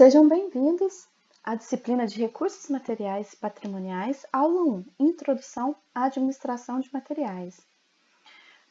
Sejam bem-vindos à disciplina de Recursos Materiais e Patrimoniais, aula 1, Introdução à Administração de Materiais.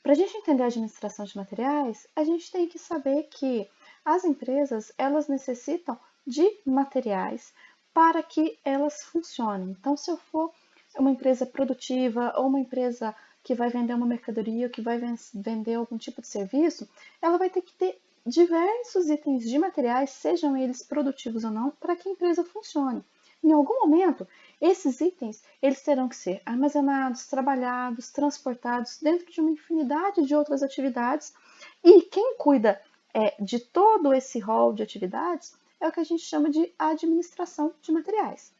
Para a gente entender a administração de materiais, a gente tem que saber que as empresas elas necessitam de materiais para que elas funcionem. Então, se eu for uma empresa produtiva ou uma empresa que vai vender uma mercadoria, que vai vender algum tipo de serviço, ela vai ter que ter diversos itens de materiais, sejam eles produtivos ou não, para que a empresa funcione. Em algum momento, esses itens eles terão que ser armazenados, trabalhados, transportados dentro de uma infinidade de outras atividades. E quem cuida de todo esse rol de atividades é o que a gente chama de administração de materiais.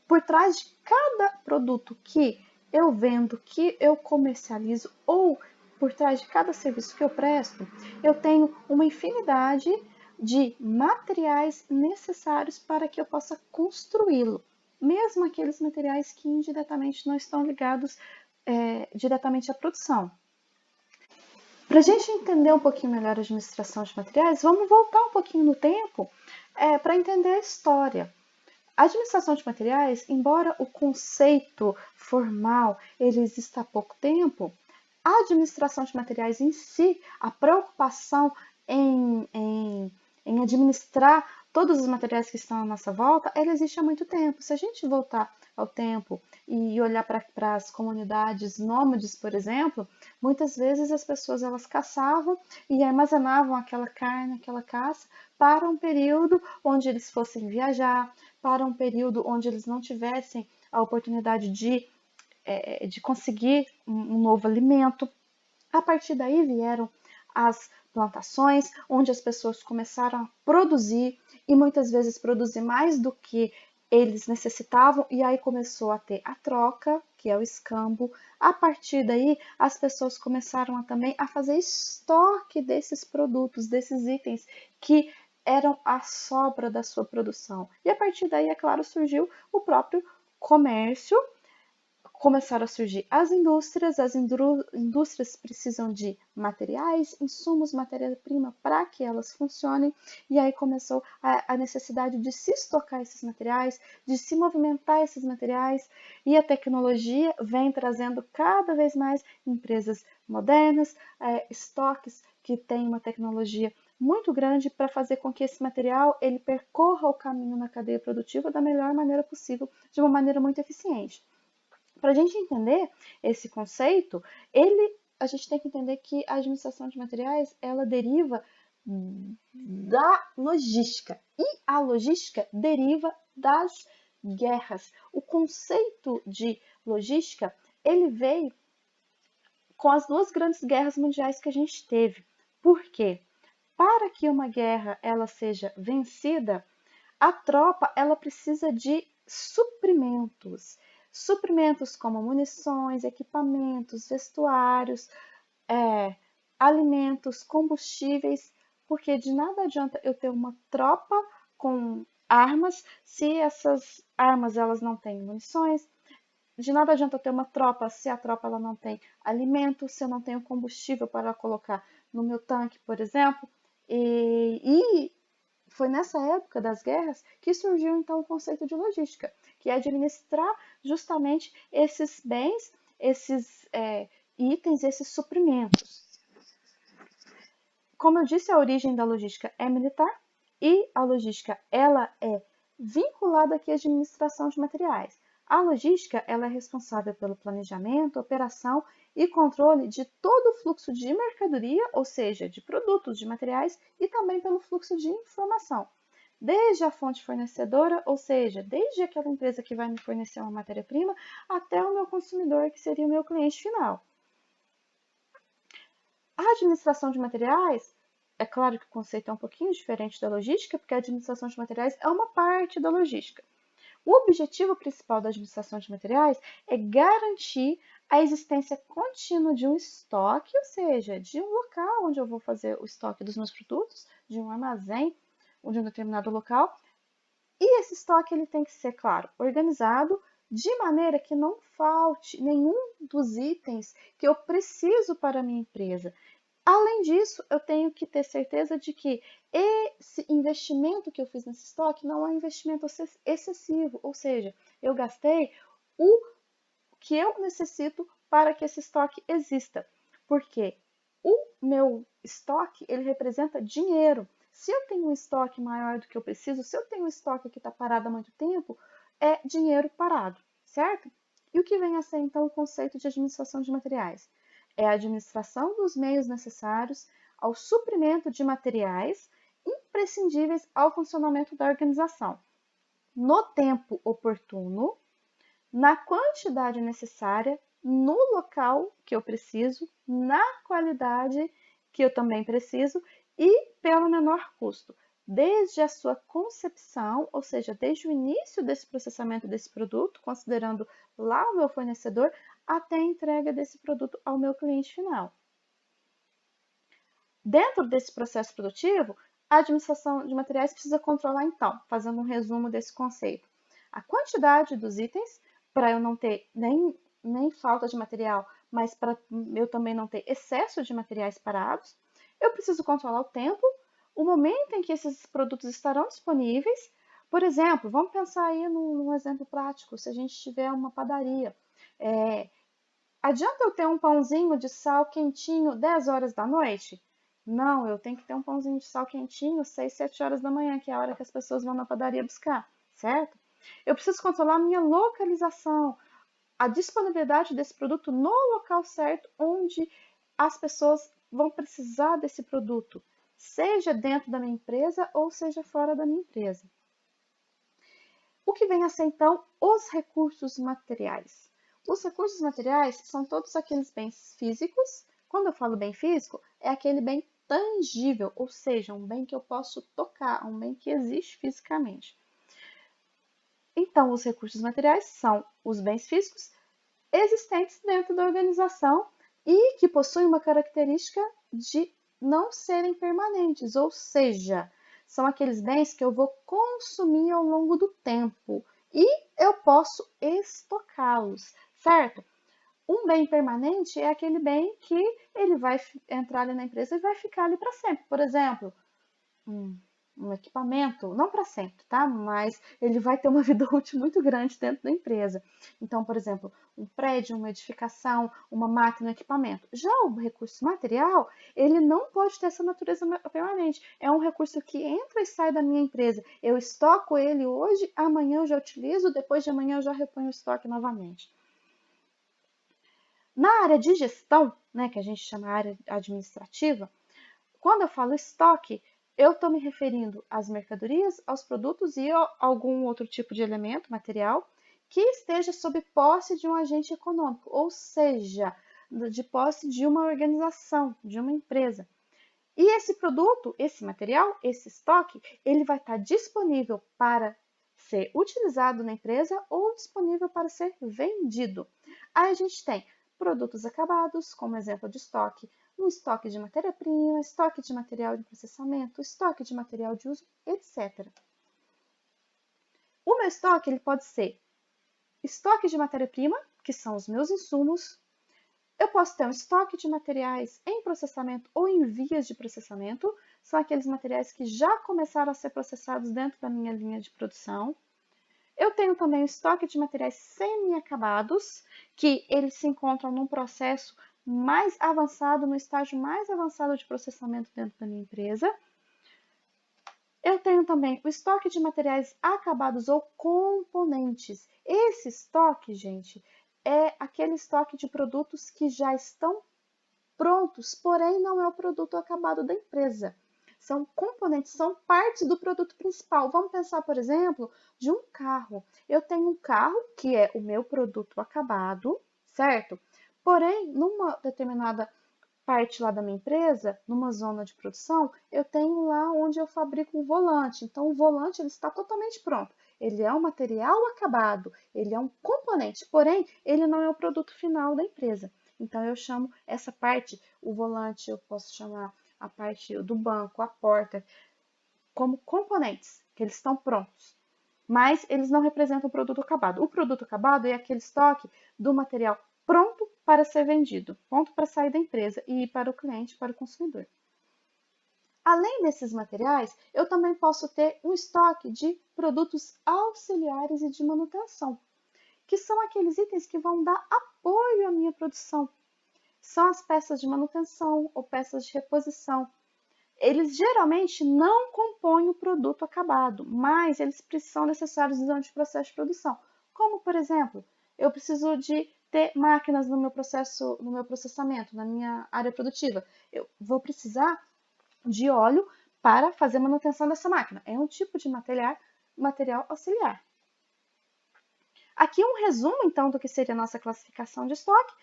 Por trás de cada produto que eu vendo, que eu comercializo ou por trás de cada serviço que eu presto, eu tenho uma infinidade de materiais necessários para que eu possa construí-lo, mesmo aqueles materiais que indiretamente não estão ligados diretamente à produção. Para a gente entender um pouquinho melhor a administração de materiais, vamos voltar um pouquinho no tempo para entender a história. A administração de materiais, embora o conceito formal ele exista há pouco tempo, a administração de materiais em si, a preocupação em administrar todos os materiais que estão à nossa volta, ela existe há muito tempo. Se a gente voltar ao tempo e olhar para as comunidades nômades, por exemplo, muitas vezes as pessoas elas caçavam e armazenavam aquela carne, aquela caça, para um período onde eles fossem viajar, para um período onde eles não tivessem a oportunidade de conseguir um novo alimento. A partir daí vieram as plantações, onde as pessoas começaram a produzir e muitas vezes produzir mais do que eles necessitavam, e aí começou a ter a troca, que é o escambo. A partir daí, as pessoas começaram também a fazer estoque desses produtos, desses itens que eram a sobra da sua produção. E a partir daí, é claro, surgiu o próprio comércio. Começaram a surgir as indústrias precisam de materiais, insumos, matéria-prima para que elas funcionem, e aí começou a necessidade de se estocar esses materiais, de se movimentar esses materiais, e a tecnologia vem trazendo cada vez mais empresas modernas, estoques que têm uma tecnologia muito grande para fazer com que esse material ele percorra o caminho na cadeia produtiva da melhor maneira possível, de uma maneira muito eficiente. Para a gente entender esse conceito, a gente tem que entender que a administração de materiais ela deriva da logística e a logística deriva das guerras. O conceito de logística ele veio com as duas grandes guerras mundiais que a gente teve. Por quê? Para que uma guerra ela seja vencida, a tropa ela precisa de suprimentos. Suprimentos como munições, equipamentos, vestuários, alimentos, combustíveis, porque de nada adianta eu ter uma tropa com armas se essas armas elas não têm munições. De nada adianta eu ter uma tropa se a tropa ela não tem alimento, se eu não tenho combustível para colocar no meu tanque, por exemplo. E foi nessa época das guerras que surgiu então o conceito de logística, que é administrar justamente esses bens, esses itens, esses suprimentos. Como eu disse, a origem da logística é militar e a logística ela é vinculada aqui à administração de materiais. A logística ela é responsável pelo planejamento, operação e controle de todo o fluxo de mercadoria, ou seja, de produtos, de materiais, e também pelo fluxo de informação. Desde a fonte fornecedora, ou seja, desde aquela empresa que vai me fornecer uma matéria-prima, até o meu consumidor, que seria o meu cliente final. A administração de materiais, é claro que o conceito é um pouquinho diferente da logística, porque a administração de materiais é uma parte da logística. O objetivo principal da administração de materiais é garantir a existência contínua de um estoque, ou seja, de um local onde eu vou fazer o estoque dos meus produtos, de um armazém, de um determinado local. E esse estoque ele tem que ser, claro, organizado de maneira que não falte nenhum dos itens que eu preciso para a minha empresa. Além disso, eu tenho que ter certeza de que esse investimento que eu fiz nesse estoque não é um investimento excessivo, ou seja, eu gastei o que eu necessito para que esse estoque exista, porque o meu estoque ele representa dinheiro. Se eu tenho um estoque maior do que eu preciso, se eu tenho um estoque que está parado há muito tempo, é dinheiro parado, certo? E o que vem a ser então o conceito de administração de materiais? É a administração dos meios necessários ao suprimento de materiais imprescindíveis ao funcionamento da organização, no tempo oportuno, na quantidade necessária, no local que eu preciso, na qualidade que eu também preciso e pelo menor custo, desde a sua concepção, ou seja, desde o início desse processamento desse produto, considerando lá o meu fornecedor, até a entrega desse produto ao meu cliente final. Dentro desse processo produtivo, a administração de materiais precisa controlar, então, fazendo um resumo desse conceito, a quantidade dos itens, para eu não ter nem falta de material, mas para eu também não ter excesso de materiais parados. Eu preciso controlar o tempo, o momento em que esses produtos estarão disponíveis. Por exemplo, vamos pensar aí num exemplo prático, se a gente tiver uma padaria. Adianta eu ter um pãozinho de sal quentinho 10 horas da noite? Não, eu tenho que ter um pãozinho de sal quentinho 6, 7 horas da manhã, que é a hora que as pessoas vão na padaria buscar, certo? Eu preciso controlar a minha localização, a disponibilidade desse produto no local certo, onde as pessoas vão precisar desse produto, seja dentro da minha empresa ou seja fora da minha empresa. O que vem a ser, então, os recursos materiais? Os recursos materiais são todos aqueles bens físicos. Quando eu falo bem físico, é aquele bem tangível, ou seja, um bem que eu posso tocar, um bem que existe fisicamente. Então, os recursos materiais são os bens físicos existentes dentro da organização e que possuem uma característica de não serem permanentes, ou seja, são aqueles bens que eu vou consumir ao longo do tempo e eu posso estocá-los, certo? Um bem permanente é aquele bem que ele vai entrar ali na empresa e vai ficar ali para sempre. Por exemplo, um equipamento, não para sempre, tá? Mas ele vai ter uma vida útil muito grande dentro da empresa. Então, por exemplo, um prédio, uma edificação, uma máquina, um equipamento. Já o recurso material, ele não pode ter essa natureza permanente. É um recurso que entra e sai da minha empresa. Eu estoco ele hoje, amanhã eu já utilizo, depois de amanhã eu já reponho o estoque novamente. Na área de gestão, né, que a gente chama área administrativa, quando eu falo estoque, eu estou me referindo às mercadorias, aos produtos e a algum outro tipo de elemento, material, que esteja sob posse de um agente econômico, ou seja, de posse de uma organização, de uma empresa. E esse produto, esse material, esse estoque, ele vai estar disponível para ser utilizado na empresa ou disponível para ser vendido. Aí a gente tem produtos acabados, como exemplo de estoque, um estoque de matéria-prima, estoque de material de processamento, estoque de material de uso, etc. O meu estoque ele pode ser estoque de matéria-prima, que são os meus insumos. Eu posso ter um estoque de materiais em processamento ou em vias de processamento, são aqueles materiais que já começaram a ser processados dentro da minha linha de produção. Eu tenho também o estoque de materiais semi-acabados, que eles se encontram num processo mais avançado, no estágio mais avançado de processamento dentro da minha empresa. Eu tenho também o estoque de materiais acabados ou componentes. Esse estoque, gente, é aquele estoque de produtos que já estão prontos, porém não é o produto acabado da empresa. São componentes, são partes do produto principal. Vamos pensar, por exemplo, de um carro. Eu tenho um carro que é o meu produto acabado, certo? Porém, numa determinada parte lá da minha empresa, numa zona de produção, eu tenho lá onde eu fabrico um volante. Então, o volante ele está totalmente pronto. Ele é um material acabado, ele é um componente, porém, ele não é o produto final da empresa. Então, eu chamo essa parte, o volante, eu posso chamar a parte do banco, a porta, como componentes, que eles estão prontos. Mas eles não representam o produto acabado. O produto acabado é aquele estoque do material pronto para ser vendido, pronto para sair da empresa e ir para o cliente, para o consumidor. Além desses materiais, eu também posso ter um estoque de produtos auxiliares e de manutenção, que são aqueles itens que vão dar apoio à minha produção. São as peças de manutenção ou peças de reposição. Eles geralmente não compõem o produto acabado, mas eles são necessários durante o processo de produção. Como, por exemplo, eu preciso de ter máquinas no meu processamento, na minha área produtiva. Eu vou precisar de óleo para fazer manutenção dessa máquina. É um tipo de material auxiliar. Aqui um resumo, então, do que seria a nossa classificação de estoque,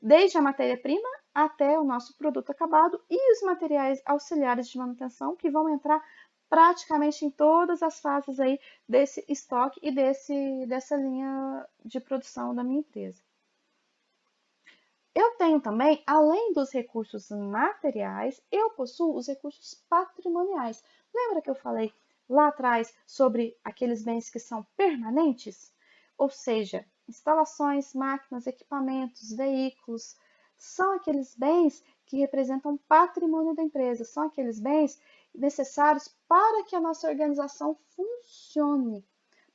desde a matéria-prima até o nosso produto acabado e os materiais auxiliares de manutenção, que vão entrar praticamente em todas as fases aí desse estoque e dessa linha de produção da minha empresa. Eu tenho também, além dos recursos materiais, eu possuo os recursos patrimoniais. Lembra que eu falei lá atrás sobre aqueles bens que são permanentes? Ou seja, instalações, máquinas, equipamentos, veículos, são aqueles bens que representam patrimônio da empresa, são aqueles bens necessários para que a nossa organização funcione.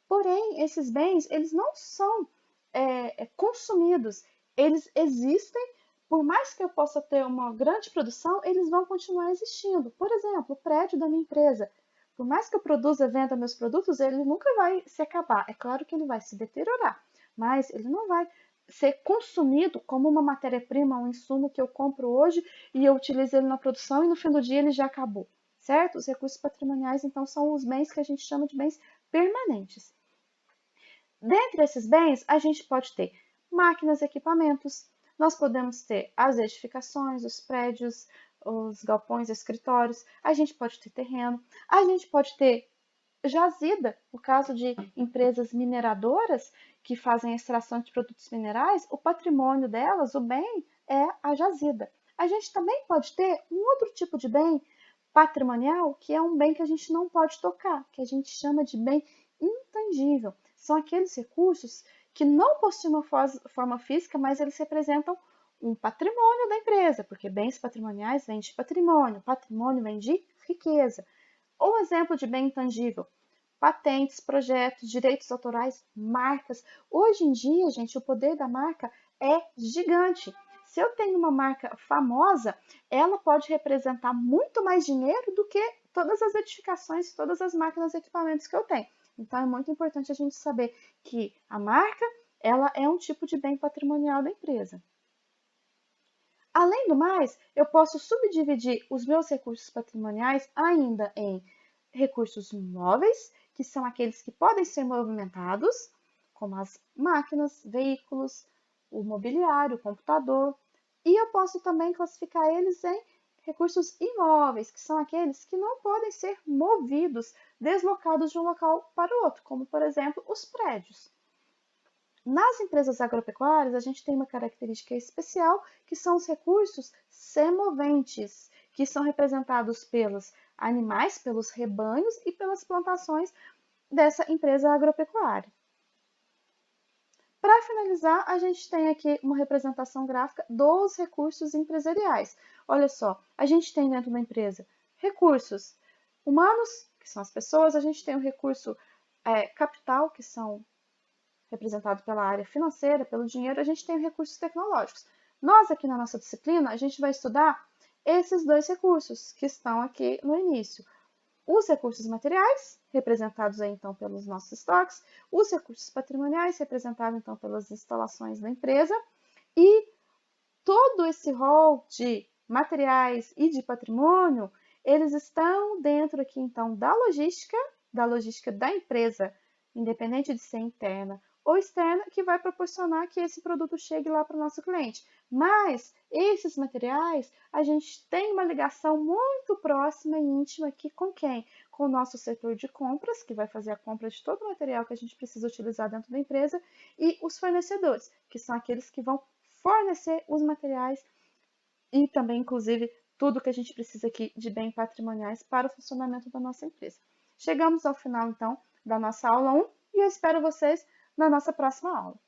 Porém, esses bens, eles não são consumidos, eles existem, por mais que eu possa ter uma grande produção, eles vão continuar existindo. Por exemplo, o prédio da minha empresa, por mais que eu produza e venda meus produtos, ele nunca vai se acabar. É claro que ele vai se deteriorar, mas ele não vai ser consumido como uma matéria-prima, um insumo que eu compro hoje e eu utilizo ele na produção e no fim do dia ele já acabou, certo? Os recursos patrimoniais, então, são os bens que a gente chama de bens permanentes. Dentre esses bens, a gente pode ter máquinas e equipamentos, nós podemos ter as edificações, os prédios, os galpões, escritórios, a gente pode ter terreno, a gente pode ter jazida, no caso de empresas mineradoras que fazem a extração de produtos minerais, o patrimônio delas, o bem, é a jazida. A gente também pode ter um outro tipo de bem patrimonial, que é um bem que a gente não pode tocar, que a gente chama de bem intangível. São aqueles recursos que não possuem uma forma física, mas eles representam um patrimônio da empresa, porque bens patrimoniais vêm de patrimônio, patrimônio vem de riqueza. Ou exemplo de bem intangível, patentes, projetos, direitos autorais, marcas. Hoje em dia, gente, o poder da marca é gigante. Se eu tenho uma marca famosa, ela pode representar muito mais dinheiro do que todas as edificações, todas as máquinas e equipamentos que eu tenho. Então, é muito importante a gente saber que a marca, ela é um tipo de bem patrimonial da empresa. Além do mais, eu posso subdividir os meus recursos patrimoniais ainda em recursos móveis, que são aqueles que podem ser movimentados, como as máquinas, veículos, o mobiliário, o computador. E eu posso também classificar eles em recursos imóveis, que são aqueles que não podem ser movidos, deslocados de um local para o outro, como, por exemplo, os prédios. Nas empresas agropecuárias, a gente tem uma característica especial, que são os recursos semoventes, que são representados pelos animais, pelos rebanhos e pelas plantações dessa empresa agropecuária. Para finalizar, a gente tem aqui uma representação gráfica dos recursos empresariais. Olha só, a gente tem dentro da empresa recursos humanos, que são as pessoas, a gente tem o recurso capital, que são representados pela área financeira, pelo dinheiro, a gente tem recursos tecnológicos. Nós, aqui na nossa disciplina, a gente vai estudar esses dois recursos que estão aqui no início. Os recursos materiais, representados aí, então, pelos nossos estoques, os recursos patrimoniais, representados, então, pelas instalações da empresa, e todo esse rol de materiais e de patrimônio, eles estão dentro aqui, então, da logística da empresa, independente de ser interna ou externa, que vai proporcionar que esse produto chegue lá para o nosso cliente. Mas esses materiais, a gente tem uma ligação muito próxima e íntima aqui com quem? Com o nosso setor de compras, que vai fazer a compra de todo o material que a gente precisa utilizar dentro da empresa, e os fornecedores, que são aqueles que vão fornecer os materiais e também, inclusive, tudo que a gente precisa aqui de bens patrimoniais para o funcionamento da nossa empresa. Chegamos ao final, então, da nossa aula 1 e eu espero vocês na nossa próxima aula.